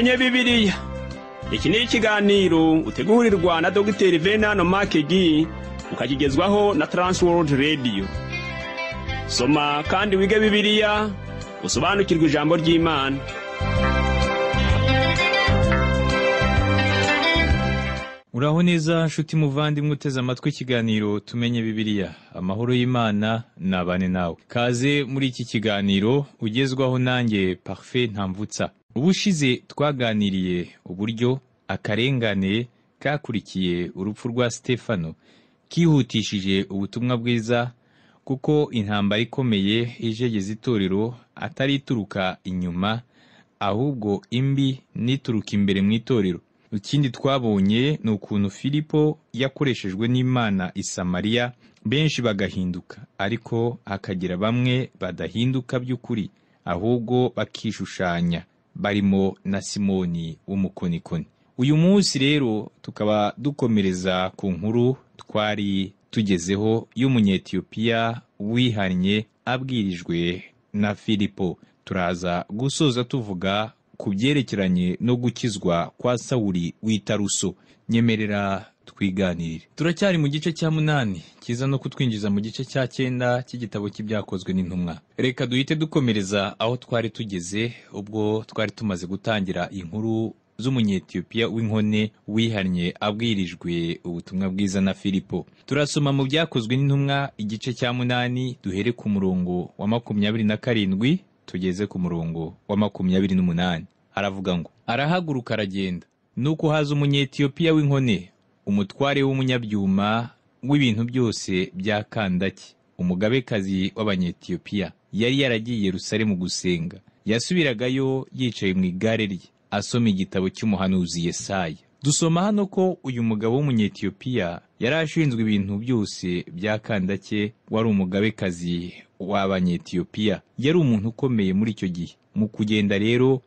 tumenye Bibiliya. Iki ni ikiganiro utegurirwa na Dr. Venano Makegi ukakigezwaho na Transworld Radio. Soma kandi wige Bibiliya, usobanukirwe ijambo ry'Imana. Uraho neza nshuti muvandimwe uteze amatwi ikiganiro tumenye Bibiliya. Amahoro y'Imana nabane nawe. Kaze muri iki kiganiro ugezwaho nanjye Parfait Ntamvutsa. Ubushize twaganiriye uburyo akarengane kakurikiye urupfu rwa Stefano kihutishije ubutumwa bwiza, kuko intambara ikomeye ijegeze itorero atari ituruka inyuma ahubwo imbi nituruka imbere mu itorero. Ikindi twabonye ni ukuntu Filipo yakoreshejwe n'Imana i Samariya, benshi bagahinduka, ariko hakagira bamwe badahinduka by'ukuri ahubwo bakishushanya, barimo na Simoni w'umukonikoni. Uyu munsi rero tukaba dukomereza ku nkuru twari tugezeho y'Umunyetiyopiya wihannye abwirijwe na Filipo. Turaza gusoza tuvuga ku byerekeranye no gukizwa kwa Sawuli w'i Taruso. Nyemerera twiganirire. Turacyari mu gice cya 8 kiza no kutwinjiza mu gice cya 9 cy'igitabo cy'ibyakozwe n'intumwa. Reka duhite dukomereza aho twari tugeze ubwo twari tumaze gutangira inkuru z'Umunyetiyopiya w'inkone wihannye abwirijwe ubutumwa bwiza na Filipo. Turasoma mu byakozwe n'intumwa igice cya 8 duhere ku murongo wa 27 tugeze ku murongo wa 28. Aravuga ngo, arahaguruka aragenda. Nuko haza Umunyetiyopiya w'inkone, umutware w'umunyabyuma w'ibintu byose bya Kandaki, umugabekazi w'Abanyetiyopiya. Yari yaragiye Yerusalemu gusenga. Yasubiragayo yicaye mu igare rye, asoma igitabo cy'umuhanuzi Yesaya. Dusoma hano ko uyu mugabo w'Umunyetiyopiya yari ashinzwe ibintu byose bya Kandake, wari umugabekazi w'Abanyetiyopiya. Yari umuntu ukomeye muri icyo gihe. Mu kugenda rero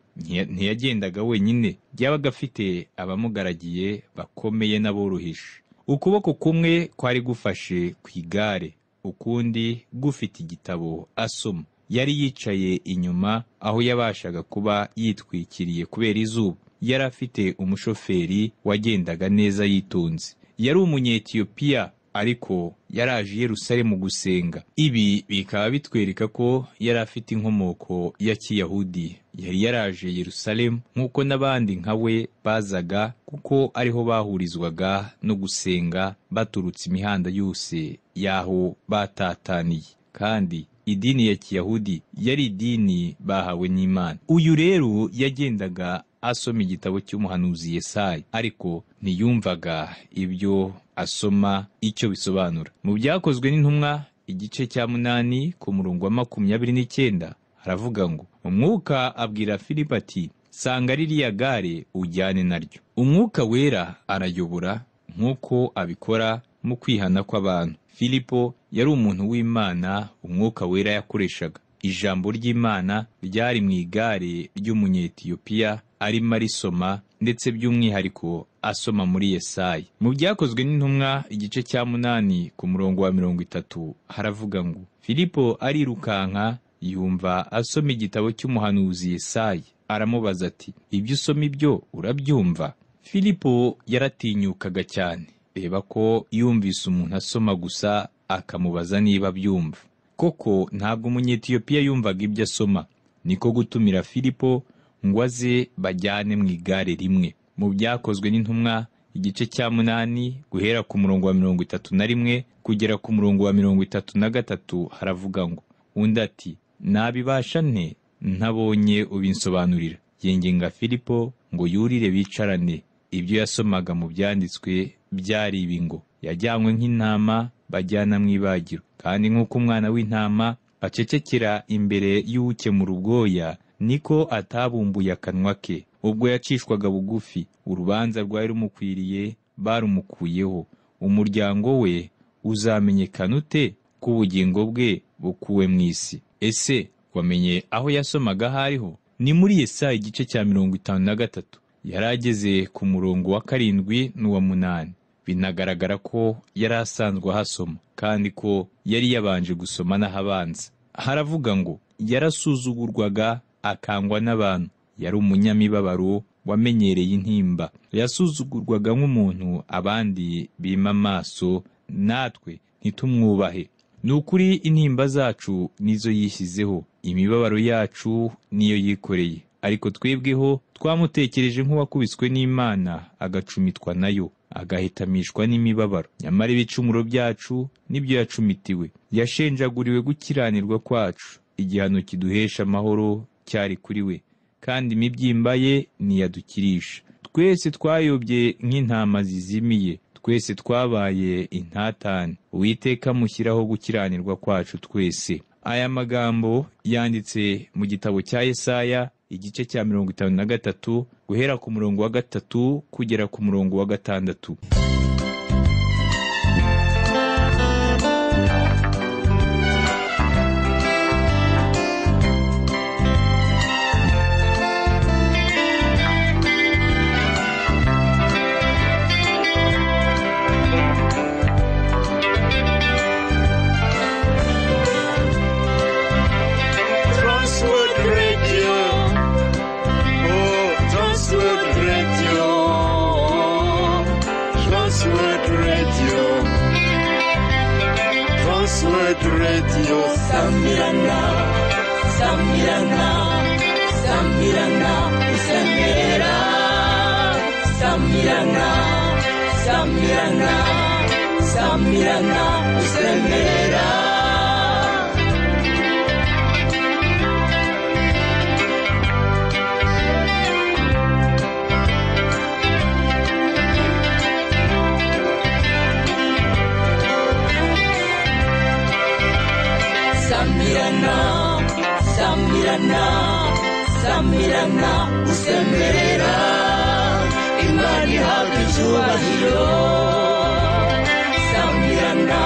ntiyagendaga wenyine, yabaga afite abamugaragiye bakomeye n'aboroheje. Ukuboko kumwe kwari gufashe ku igare, ukundi gufite igitabo asoma. Yari yicaye inyuma aho yabashaga kuba yitwikiriye kubera izuba. Yari afite umushoferi wagendaga neza yitonze. Yari Umunyetiyopiya, ariko yaraje Yerusalemu gusenga. Ibi bikaba bitwereka ko yari afite inkomoko ya Kiyahudi. Yari yaraje Yerusalemu nk'uko n'abandi nka we bazaga, kuko ariho bahurizwaga no gusenga baturutse imihanda yose y'aho batataniye. Kandi idini ya Kiyahudi yari idini bahawe n'Imana. Uyu rero yagendaga asoma igitabo cy'umuhanuzi Yesaya, ariko ntiyumvaga ibyo asoma icyo bisobanura. Mu byakozwe n'intumwa igice cya 8 ku murongo wa 29 haravuga ngo, umwuka abwira Filipo ati, sanga ririya gare ujyane naryo. Umwuka wera arayobora nk'uko abikora mu kwihana kw'abantu. Filipo yari umuntu w'Imana, umwuka wera yakoreshaga. Ijambo ry'Imana ryari mu igare ry'Umunyetiyopiya arimo arisoma, ndetse by'umwihariko asoma muri Yesaya. Mu byakozwe n'intumwa igice cya 8 ku murongo wa 30 haravuga ngo, Filipo arirukanka yumva asoma igitabo cy'umuhanuzi Yesaya. Aramubaza ati, ibyo usoma ibyo urabyumva? Filipo yaratinyukaga cyane. Reba ko yumvise umuntu asoma gusa akamubaza niba byumva. Koko ntabwo Umunyetiyopiya yumvaga ibyo asoma. Niko gutumira Filipo ngo aze bajyane mu igare rimwe. Mu byakozwe n'intumwa igice cya 8 guhera ku murongo wa 31 kugera ku murongo wa 33 haravuga ngo, undi ati, nabibasha nte ntabonye ubinsobanurira? Yengenga Filipo ngo yurire bicarane. Ibyo yasomaga mu byanditswe byari ibi ngo, yajyanywe nk'intama bajyana mu ibagiro, kandi nk'uko umwana w'intama acecekera imbere y'ukemura ubwoya, niko atabumbuye akanwa ke. Ubwo yacishwaga bugufi, urubanza rwari rumukwiriye barumukuyeho. Umuryango we uzamenyekana ute ko ubugingo bwe bukuwe mu isi? Ese wamenye aho yasomaga hariho? Ni muri Yesaya igice cya 53. Yari ageze ku murongo wa 7 n'uwa 8. Binagaragara ko yari asanzwe ahasoma, kandi ko yari yabanje gusoma n'ahabanza. Haravuga ngo, yarasuzugurwaga akangwa n'abantu, yari umunyamibabaro wamenyereye intimba. Yasuzugurwaga nk'umuntu abandi bima amaso, natwe ntitumwubahe. Ni ukuri intimba zacu nizo yishyizeho, imibabaro yacu niyo yikoreye. Ariko twebweho twamutekereje nk'uwakubiswe n'Imana, agacumitwa nayo, agahitamishwa n'imibabaro. Nyamara ibicumuro byacu nibyo yacumitiwe, yashenjaguriwe gukiranirwa kwacu. Igihano kiduhesha amahoro cyari kuri we, kandi imibyimba ye niyadukirisha. Twese twayobye nk'intama zizimiye, twese twabaye intatane. Uwiteka mushyiraho gukiranirwa kwacu twese. Aya magambo yanditse mu gitabo cya Yesaya, igice cya 53, guhera ku murongo wa 3 kugera ku murongo wa 6. Radio Samirana, Samirana, Samirana, Samirana, Samirana, Samirana, Samirana, Samirana. Samirana, Samirana, usemerera, Imana ihabwa icyubahiro. Samirana,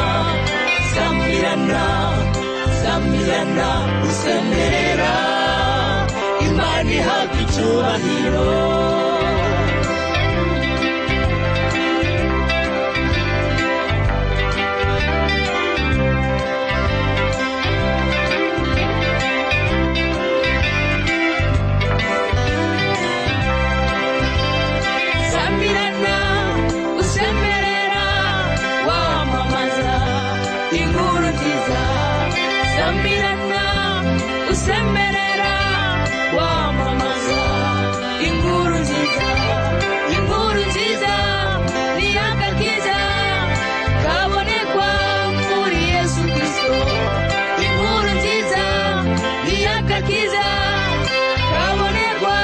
Samirana, Samirana, usemerera, Imana ihabwa icyubahiro. Samirana, usemerera, wamamaza inkuru nziza, inkuru nziza ni agakiza kabonekwa muri Yesu Kristo. Inkuru nziza ni agakiza kabonekwa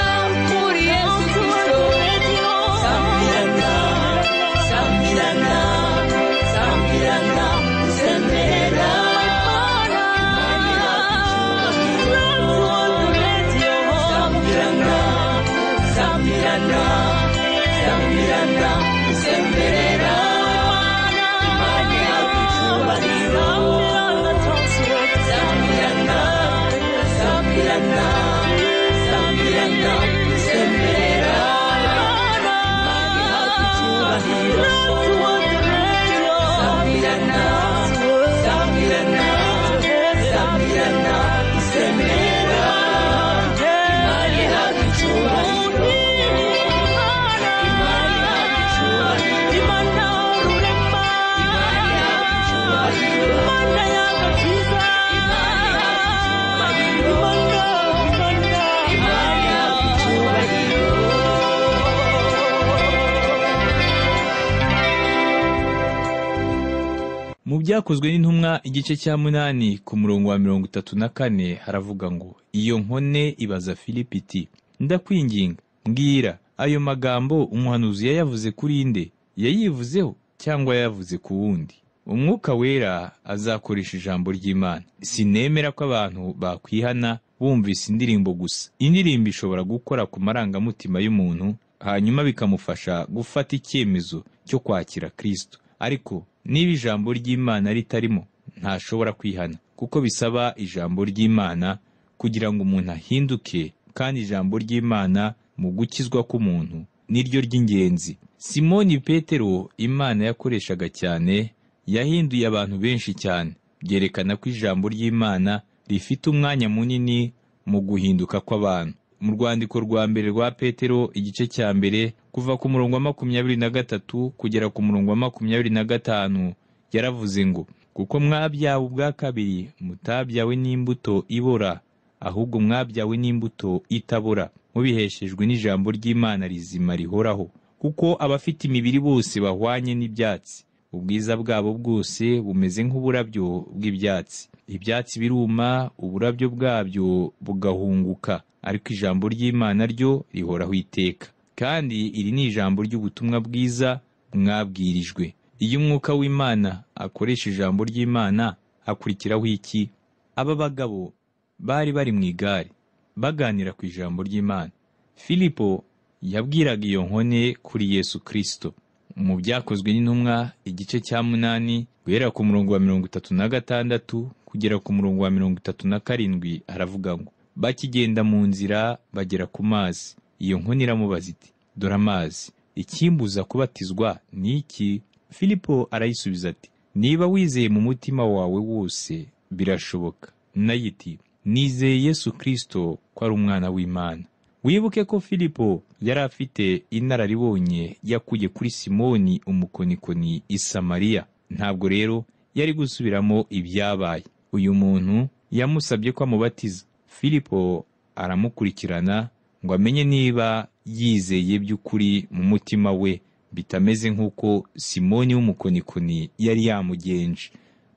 muri Yesu Kristo. Samirana, Samirana, Samirana, usemerera. Samirana, Samirana, usemerera, Imana ihabwa icyubahiro. Samirana, Samirana, Samirana, usemerera, Imana ihabwa icyubahiro. Samirana, Samirana, Samirana, usemerera, Imana ihabwa icyubahiro. Mu byakozwe n'intumwa igice cya 8 ku murongo wa 34 haravuga ngo, iyo nkone ibaza Filipo iti, ndakwinginga mbwira, ayo magambo umuhanuzi yayavuze kuri nde? Yayivuzeho cyangwa yayavuze ku wundi? Umwuka wera azakoresha ijambo ry'Imana. Sinemera ko abantu bakwihana bumvise indirimbo gusa. Indirimbo ishobora gukora ku marangamutima y'umuntu, hanyuma bikamufasha gufata icyemezo cyo kwakira Kristo. Ariko niba ijambo ry'Imana ritarimo, ntashobora kwihana, kuko bisaba ijambo ry'Imana kugira ngo umuntu ahinduke, kandi ijambo ry'Imana mu gukizwa k'umuntu niryo ry'ingenzi. Simoni Petero Imana yakoreshaga cyane, yahinduye abantu benshi cyane. Byerekana ko ijambo ry'Imana rifite umwanya munini mu guhinduka kw'abantu. mu rwandiko rwa mbere rwa Petero igice cya mbere kuva ku murongo wa 23 kugera ku murongo wa 25 yaravuze ngo, kuko mwabyawe ubwa kabiri mutabyawe n'imbuto ibora, ahubwo mwabyawe n'imbuto itabora, mubiheshejwe n'ijambo ry'Imana rizima rihoraho. Kuko abafite imibiri bose bahwanye n'ibyatsi, ubwiza bwabo bwose bumeze nk'uburabyo bw'ibyatsi. Ibyatsi biruma, uburabyo bwabyo bugahunguka, ariko ijambo ry'Imana ryo rihoraho iteka. Kandi iri ni ijambo ry'ubutumwa bwiza mwabwirijwe. Iyo umwuka w'Imana akoresha ijambo ry'Imana, hakurikiraho iki? Aba bagabo bari bari mu igare baganira ku ijambo ry'Imana. Filipo yabwiraga iyo nkone kuri Yesu Kristo. Mu Byakozwe n'Intumwa igice cya 8 guhera ku murongo wa 36 kugera ku murongo wa 37 haravuga ngo, bakigenda mu nzira bagera ku mazi. Iyo nkone iramubaza iti, dore amazi, ikimbuza kubatizwa ni iki? Filipo arayisubiza ati, niba wizeye mu mutima wawe wose birashoboka. Nayo iti, nizeye Yesu Kristo ko ari umwana w'Imana. Wibuke ko Filipo yari afite inararibonye yakuye kuri Simoni umukonikoni i Samariya. Ntabwo rero yari gusubiramo ibyabaye. Uyu muntu yamusabye ko amubatiza. Filipo aramukurikirana ngo amenye niba yizeye by'ukuri mu mutima we, bitameze nk'uko Simoni w'umukonikoni yari yamugenje.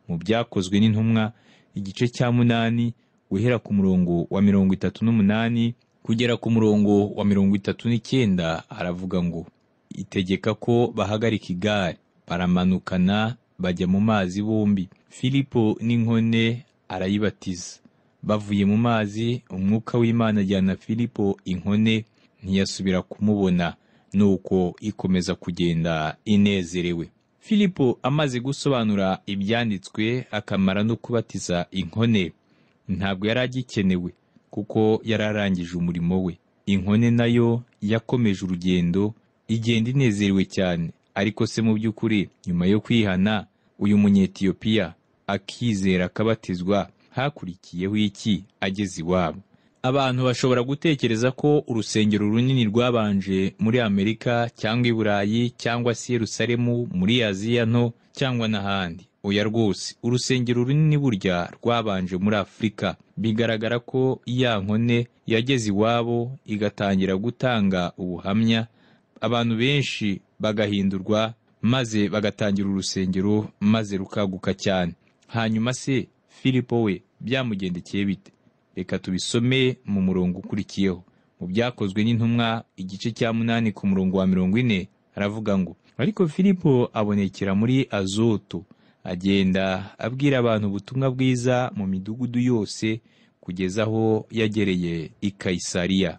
Mu Byakozwe n'Intumwa igice cya 8 guhera ku murongo wa 38 kugera ku murongo wa 39 haravuga ngo, itegeka ko bahagarika igare, baramanukana bajya mu mazi bombi. Filipo n'inkone arayibatiza. Bavuye mu mazi, umwuka w'Imana ajyana Filipo inkone, ntiyasubira kumubona, nuko ikomeza kugenda inezerewe. Filipo amaze gusobanura ibyanditswe akamara no kubatiza inkone, ntabwo yari agikenewe kuko yararangije umurimo we. Inkone nayo yakomeje urugendo, igenda inezerewe cyane. Ariko se mu by'ukuri, nyuma yo kwihana uyu munyetiyopiya akizera akabatizwa, hakurikiyeho iki ageze iwabo? Abantu bashobora gutekereza ko urusengero runini rwabanje muri Amerika cyangwa i Burayi cyangwa se Yerusalemu muri Aziya nto cyangwa n'ahandi. Oya rwose, urusengero runini burya rwabanje muri Afurika. Bigaragara ko ya nkone yageze iwabo igatangira gutanga ubuhamya, abantu benshi bagahindurwa, maze bagatangira urusengero, maze rukaguka cyane. Hanyuma se Filipo we byamugendekeye bite? Reka tubisome mu murongo ukurikiyeho. Mu Byakozwe n'Intumwa igice cya 8 ku murongo wa 40 haravuga ngo, ariko Filipo abonekera muri Azoto, agenda abwira abantu ubutumwa bwiza mu midugudu yose kugeza aho yagereye i Kayisariya.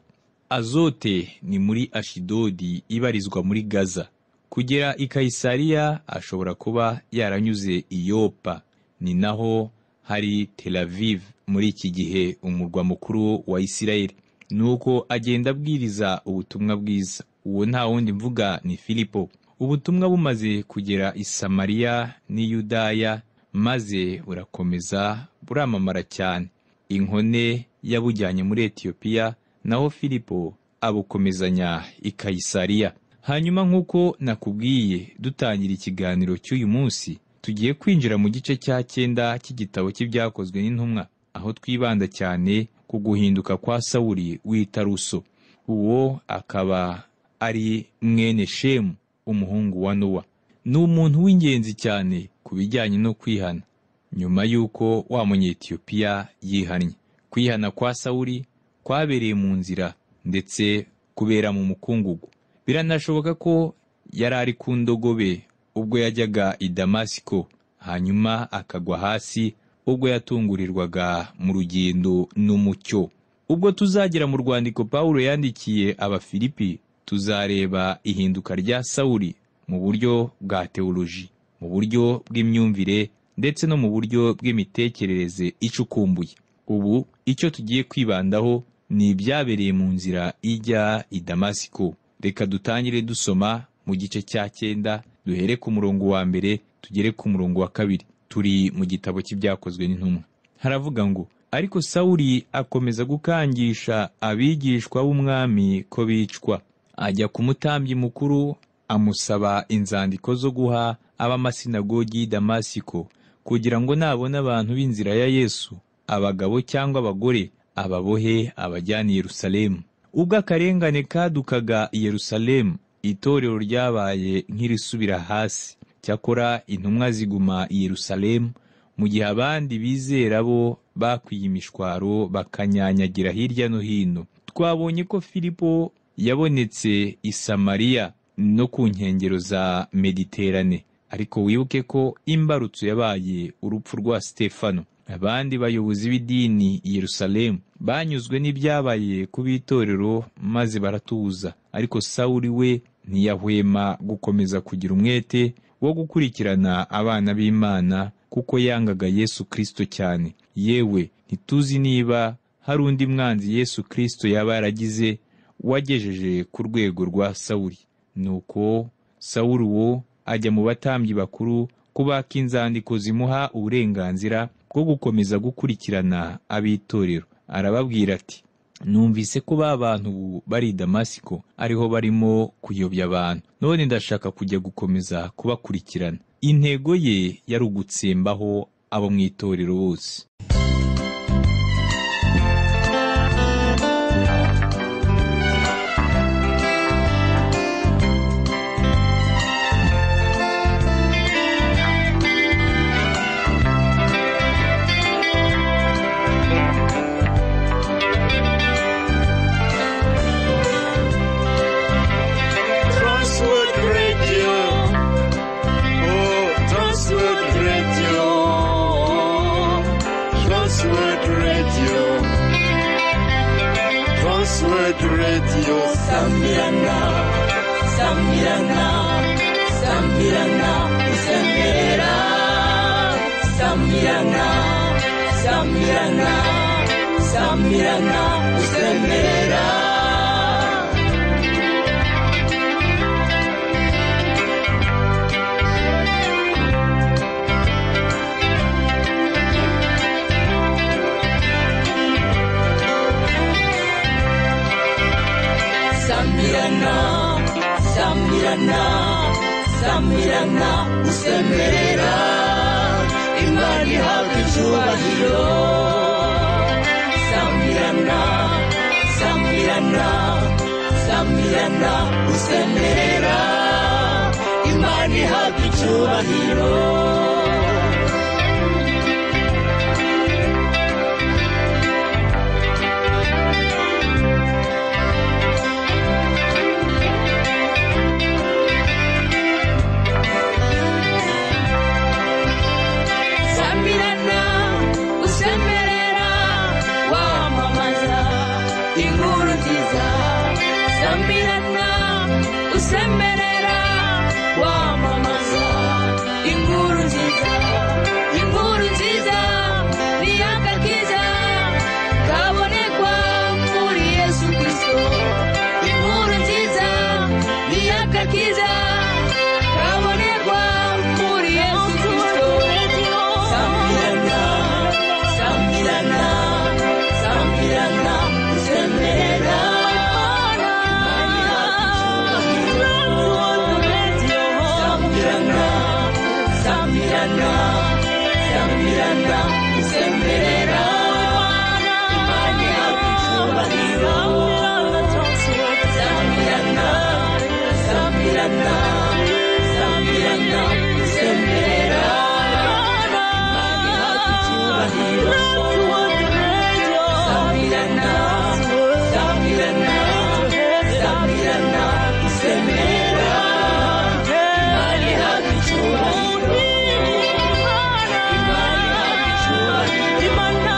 Azote ni muri Ashidodi ibarizwa muri Gaza. Kugera i Kayisariya ashobora kuba yaranyuze i Yopa, ni naho hari Tel Aviv muri iki gihe, umurwa mukuru wa Isirayeli. Nuko agenda abwiriza ubutumwa bwiza. Uwo nta wundi mvuga ni Filipo. Ubutumwa bumaze kugera i Samariya n'i Yudaya, maze burakomeza buramamara cyane. Inkone yabujyanye muri Etiyopiya, naho Filipo abukomezanya i Kayisariya. Hanyuma nk'uko nakubwiye dutangira ikiganiro cy'uyu munsi, tugiye kwinjira mu gice cya 9 cy'igitabo cy'Ibyakozwe n'Intumwa, aho twibanda cyane ku guhinduka kwa Sawuli w'i Taruso. Uwo akaba ari mwene Shemu, umuhungu wa Nowa. Ni umuntu w'ingenzi cyane ku bijyanye no kwihana, nyuma y'uko wa munyetiyopiya yihannye. Kwihana kwa Sawuli kwabereye mu nzira, ndetse kubera mu mukungugu. Biranashoboka ko yari ari ku ndogobe ubwo yajyaga i Damasiko, hanyuma akagwa hasi ubwo yatungurirwaga mu rugendo n'umucyo. Ubwo tuzagera mu rwandiko Pawulo yandikiye Abafilipi, tuzareba ihinduka rya Sawuli mu buryo bwa teoloji, mu buryo bw'imyumvire, ndetse no mu buryo bw'imitekerereze icukumbuye. Ubu icyo tugiye kwibandaho ni ibyabereye mu nzira ijya i Damasiko. Reka dutangire dusoma mu gice cya 9, duhere ku murongo wa 1 tugere ku murongo wa 2. Turi mu gitabo cy'Ibyakozwe n'Intumwa. Haravuga ngo, ariko Sawuli akomeza gukangisha abigishwa b'umwami ko bicwa. Ajya ku mutambyi mukuru amusaba inzandiko zo guha ab'amasinagogi Damasiko, kugira ngo nabona abantu b'inzira ya Yesu, abagabo cyangwa abagore, ababohe abajyana i Yerusalemu. Ubwo akarengane kadukaga i Yerusalemu, itorero ryabaye nk'irisubira hasi. Cyakora intumwa ziguma i Yerusalemu, mu gihe abandi bizera bo bakwiye imishwaro bakanyanyagira hirya no hino. Twabonye ko Filipo yabonetse i Samariya no ku nkengero za Mediterane, ariko wibuke ko imbarutso yabaye urupfu rwa Stefano. Abandi bayobozi b'idini i Yerusalemu banyuzwe n'ibyabaye ku b'itorero maze baratuza, ariko Sawuli we ntiyahwema gukomeza kugira umwete wo gukurikirana abana b'Imana, kuko yangaga Yesu Kristo cyane. Yewe ntituzi niba hari undi mwanzi Yesu Kristo yaba yaragize wagejeje ku rwego rwa Sawuli. Nuko Sawuli wo ajya mu batambyi bakuru kubaka inzandiko zimuha uburenganzira bwo gukomeza gukurikirana ab'itorero. Arababwira ati, numvise ko ba bantu bari i Damasiko ariho barimo kuyobya abantu, none ndashaka kujya gukomeza kubakurikirana. Intego ye yari ugutsembaho abo mu itorero bose. Radio Sambirana, Sambirana, Sambirana, Sambirana, Sambirana, Sambirana, Sambirana, Sambirana. Sambirana, Sambirana, usemerera, Imana ihabwa icyubahiro. Sambirana, Sambirana, Sambirana, usemerera, Imana ihabwa icyubahiro. Usemerera wamamaza inkuru nziza, inkuru nziza ni agakiza kabonekwa muri Yesu Kristo. Inkuru nziza ni agakiza kabonekwa muri Yesu Kristo. Sambirana, Sambirana, Sambirana, usemerera. Sambirana, Sambirana, usemerera, Imana ihabwa icyubahiro. Sambirana, Sambirana, Sambirana, usemerera, Imana ihabwa icyubahiro. Sambirana, Sambirana, Sambirana, usemerera, Imana ihabwa icyubahiro. Imana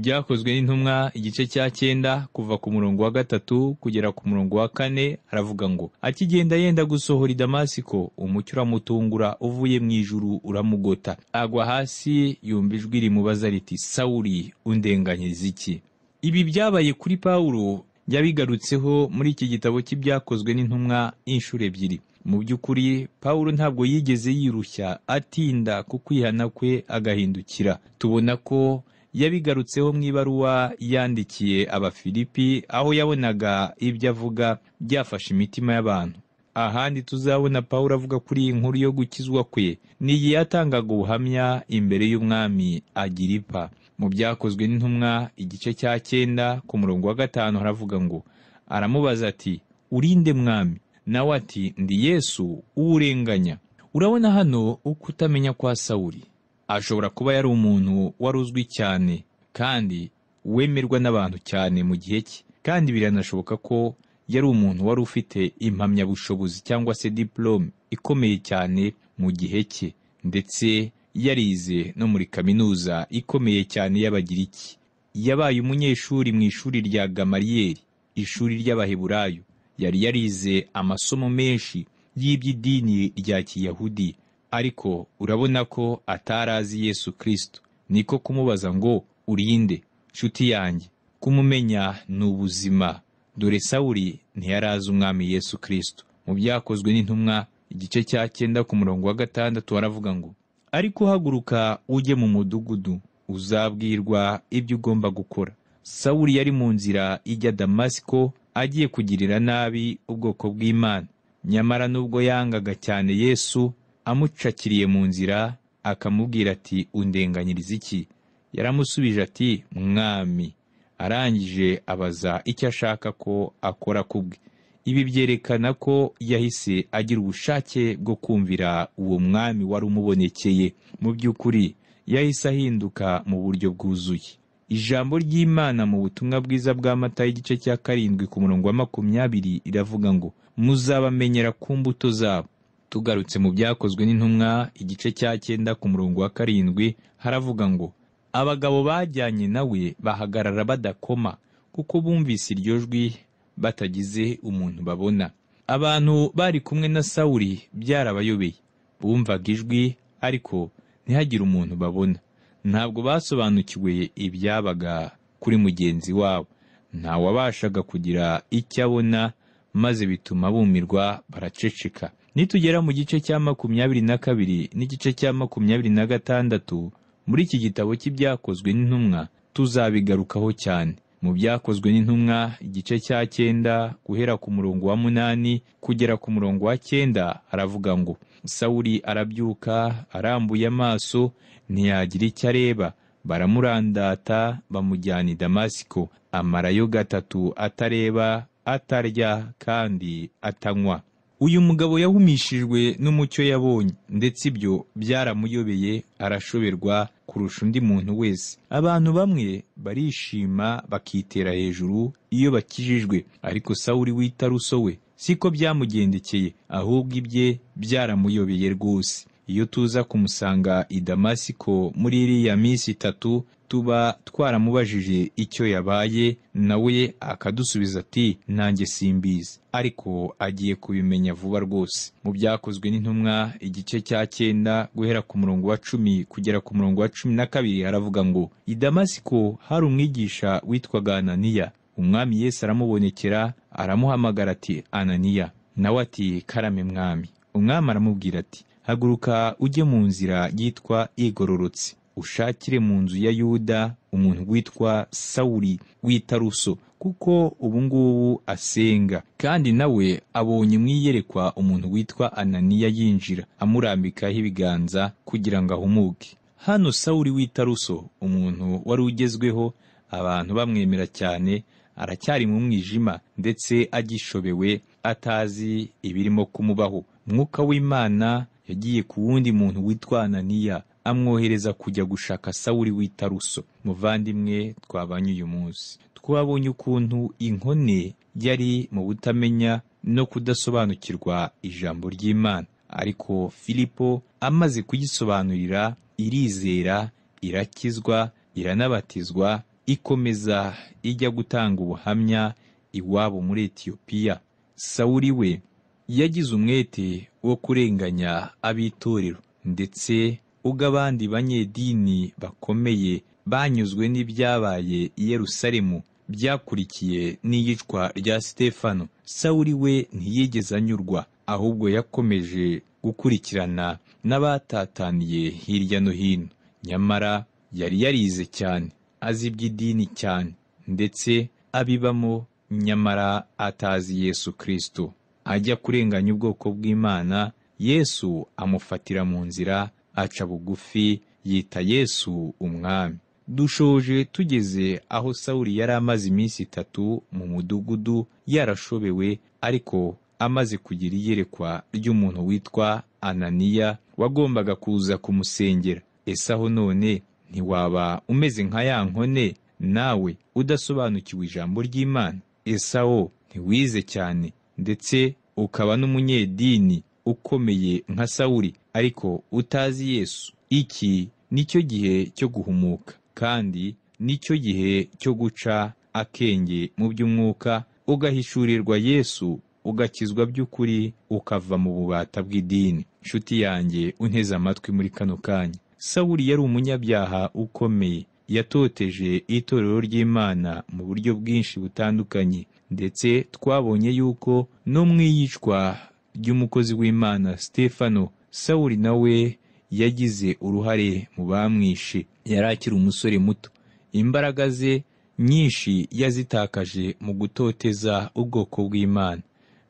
byakozwe n'intumwa igice cya 9 kuva ku murongo wa 3 kugera ku murongo wa 4 haravuga ngo, akigenda yenda gusohora i Damasiko, umucyo uramutungura uvuye mu ijuru uramugota. Agwa hasi, yumva ijwi rimubaza riti, Sawuli, undenganyiriza iki? Ibi byabaye kuri Pawulo yabigarutseho muri iki gitabo cy'ibyakozwe n'intumwa inshuro ebyiri. Mu by'ukuri Pawulo ntabwo yigeze yirushya atinda ku kwihana kwe agahindukira. Tubona ko yabigarutseho mu ibaruwa yandikiye Abafilipi, aho yabonaga ibyo avuga byafashe imitima y'abantu. Ahandi tuzabona Pawulo avuga kuri iyi nkuru yo gukizwa kwe n'igihe yatangaga ubuhamya imbere y'umwami Agiripa. Mu byakozwe n'intumwa igice cya 9 ku murongo wa 5 haravuga ngo, aramubaza ati, urinde mwami? Nawe ati, ndi Yesu uwurenganya. Urabona hano uko utamenya kwa Sawuli. Ashobora kuba yari umuntu wari uzwi cyane kandi wemerwa n'abantu cyane mu gihe cye, kandi biranashoboka ko yari umuntu wari ufite impamyabushobozi cyangwa se diplome ikomeye cyane mu gihe cye, ndetse yarize no muri kaminuza ikomeye cyane y'Abagiriki. Yabaye umunyeshuri mu ishuri rya Gamaliyeli, ishuri ry'Abaheburayo. Yari yarize amasomo menshi y'iby'idini rya Kiyahudi, ariko urabona ko atarazi Yesu Kristo. Niko kumubaza ngo, urinde? Nshuti yanjye, kumumenya ni ubuzima. Dore Sawuli ntiyarazi umwami Yesu Kristo. Mu byakozwe n'intumwa igice cya 9 ku murongo wa 6 haravuga ngo, ariko haguruka ujye mu mudugudu, uzabwirwa ibyo ugomba gukora. Sawuli yari mu nzira ijya Damasiko agiye kugirira nabi ubwoko bw'Imana. Nyamara nubwo yangaga cyane Yesu, amucakiriye mu nzira akamubwira ati, undenganyiriza iki? Yaramusubije ati, mwami. Arangije abaza icyo ashaka ko akora kubwe. Ibi byerekana ko yahise agira ubushake bwo kumvira uwo mwami wari umubonekeye. Mu by'ukuri yahise ahinduka mu buryo bwuzuye. Ijambo ry'Imana mu butumwa bwiza bwa Matayo igice cya 7 ku murongo wa 20 iravuga ngo, muzabamenyera ku mbuto zabo. Tugarutse mu byakozwe n'intumwa igice cya 9 ku murongo wa 7 haravuga ngo, abagabo bajyanye nawe bahagarara badakoma, kuko bumvise iryo jwi batagize umuntu babona. Abantu bari kumwe na Sawuli byarabayobeye. Bumvaga ijwi ariko ntihagire umuntu babona. Ntabwo basobanukiwe ibyabaga kuri mugenzi wabo. Nta wabashaga kugira icyo abona, maze bituma bumirwa baraceceka. Nitugera mu gice cya 22 n'igice cya 26 muri iki gitabo cy'ibyakozwe n'intumwa, tuzabigarukaho cyane. Mu byakozwe n'intumwa igice cya 9 guhera ku murongo wa 8 kugera ku murongo wa 9 haravuga ngo, Sawuli arabyuka, arambuye amaso, ntiyagira icyo areba. Baramurandata, bamujyana i Damasiko. Amarayo 3 atareba, atarya kandi atanywa. Uyu mugabo yahumishijwe n'umucyo yabonye, ndetse ibyo byaramuyobeye, arashoberwa kurusha undi muntu wese. Abantu bamwe barishima bakitera hejuru iyo bakijijwe, ariko Sawuli w'i Taruso we siko byamugendekeye, ahubwo ibye byaramuyobeye rwose. Iyo tuza kumusanga i Damasiko muri iriya minsi 3, tuba twaramubajije icyo yabaye, nawe akadusubiza ati, nanjye simbizi, ariko agiye kubimenya vuba rwose. Mu byakozwe n'intumwa igice cya 9 guhera ku murongo wa 10 kugera ku murongo wa 12 haravuga ngo, i Damasiko hari umwigisha witwaga Ananiya. Umwami Yesu aramubonekera, aramuhamagara ati, Ananiya. Nawe ati, karame mwami. Umwami aramubwira ati, haguruka ujye mu nzira yitwa igororotse, ushakire mu nzu ya Yuda umuntu witwa Sawuli w'i Taruso, kuko ubu ngubu asenga. Kandi nawe abonye mwiyerekwa umuntu witwa Ananiya yinjira, amurambikaho ibiganza kugira ngo ahumuke. Hano Sawuli w'i Taruso, umuntu wari ugezweho, abantu bamwemera cyane, aracyari mu mwijima ndetse agishobewe, atazi ibirimo kumubaho. Mwuka w'Imana yagiye ku wundi muntu witwa Ananiya, amwohereza kujya gushaka Sawuli w'i Taruso. Muvandimwe twabanye uyu munsi, twabonye ukuntu inkone yari mu butamenya no kudasobanukirwa ijambo ry'Imana, ariko Filipo amaze kugisobanurira, irizera, irakizwa, iranabatizwa, ikomeza ijya gutanga ubuhamya iwabo muri Etiyopiya. Sawuli we yagize umwete wo kurenganya ab'itorero, ndetse ubwo abandi banyedini bakomeye banyuzwe n'ibyabaye i Yerusalemu byakurikiye n'iyicwa rya Sitefano, Sawuli we ntiyigeze anyurwa, ahubwo yakomeje gukurikirana n'abatataniye hirya no hino. Nyamara yari yarize cyane, azi iby'idini cyane, ndetse abibamo, nyamara atazi Yesu Kristo. Ajya kurenganya ubwoko bw'Imana, Yesu amufatira mu nzira, aca bugufi, yita Yesu umwami. Dushoje tugeze aho Sawuli yari amaze iminsi 3 mu mudugudu yarashobewe, ariko amaze kugira iyerekwa ry'umuntu witwa Ananiya wagombaga kuza kumusengera. Ese aho none ntiwaba umeze nka ya nkone, nawe udasobanukiwe ijambo ry'Imana? Ese aho ntiwize cyane, ndetse ukaba n'umunyedini ukomeye nka Sawuli, ariko utazi Yesu? Iki nicyo gihe cyo guhumuka, kandi nicyo gihe cyo guca akenge mu by'umwuka, ugahishurirwa Yesu, ugakizwa by'ukuri, ukava mu bubata bw'idini. Nshuti yanjye unteze amatwi muri kano kanya, Sawuli yari umunyabyaha ukomeye, yatoteje itorero ry'Imana mu buryo bwinshi butandukanye, ndetse twabonye yuko no mu iyicwa ry'umukozi w'Imana Sitefano, Sawuli nawe yagize uruhare mu bamwishe. Yari akiri umusore muto, imbaraga ze nyinshi yazitakaje mu gutoteza ubwoko bw'Imana.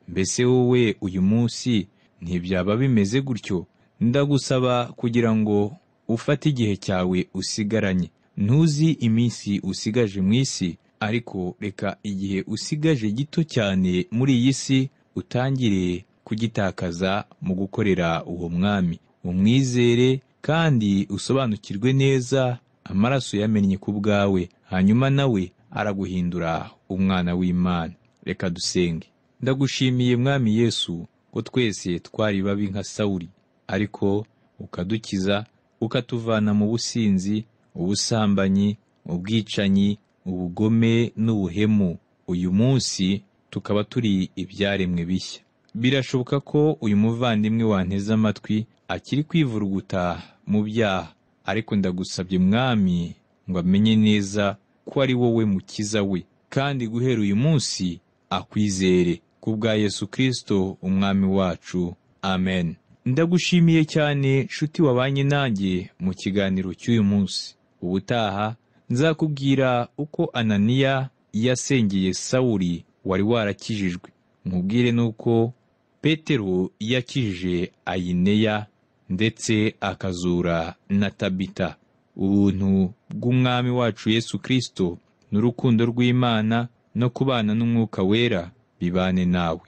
Mbese wowe uyu munsi ntibyaba bimeze gutyo? Ndagusaba kugira ngo ufate igihe cyawe usigaranye. Ntuzi iminsi usigaje mu isi, ariko reka igihe usigaje gito cyane muri iyi si utangire kugitakaza mu gukorera uwo mwami. Umwizere kandi usobanukirwe neza amaraso yamennye ku bwawe, hanyuma nawe araguhindura umwana w'Imana. Reka dusenge. Ndagushimiye Mwami Yesu ko twese twari babi nka Sawuli, ariko ukadukiza, ukatuvana mu businzi, ubusambanyi, ubwicanyi, ubugome n'ubuhemu. Uyu munsi tukaba turi ibyaremwe bishya. Birashoboka ko uyu muvandimwe wanteze amatwi akiri kwivuruguta mu byaha, ariko ndagusabye Mwami ngo amenye neza ko ari wowe mukiza we, kandi guhera uyu munsi akwizere. Kubwa Yesu Kristo umwami wacu, amen. Ndagushimiye cyane nshuti wabanye nanjye mu kiganiro cy'uyu munsi. Ubutaha nzakubwira uko Ananiya yasengeye Sawuli wari warakijijwe. Nkubwire nuko Petero yakijije Ayineya, ndetse akazura na Tabita. Ubuntu bw'umwami wacu Yesu Kristo n'urukundo rw'Imana no kubana n'Umwuka Wera bibane nawe.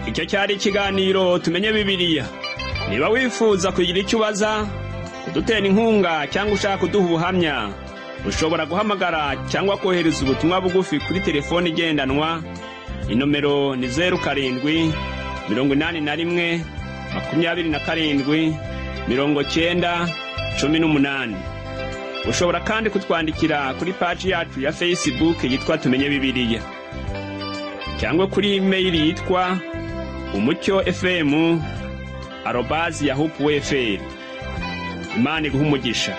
Icyo cyari ikiganiro tumenye Bibiliya. Niba wifuza kugira icyo ubaza, kudutera inkunga cyangwa ushaka kuduha ubuhamya, ushobora guhamagara cyangwa kohereza ubutumwa bugufi kuri telefoni igendanwa. Inomero ni 07 81 27 90 18. Ushobora kandi kutwandikira kuri page yacu ya Facebook yitwa Tumenye Bibiliya, cyangwa kuri email yitwa umucyo@yahoo.fr. Imana iguhe umugisha.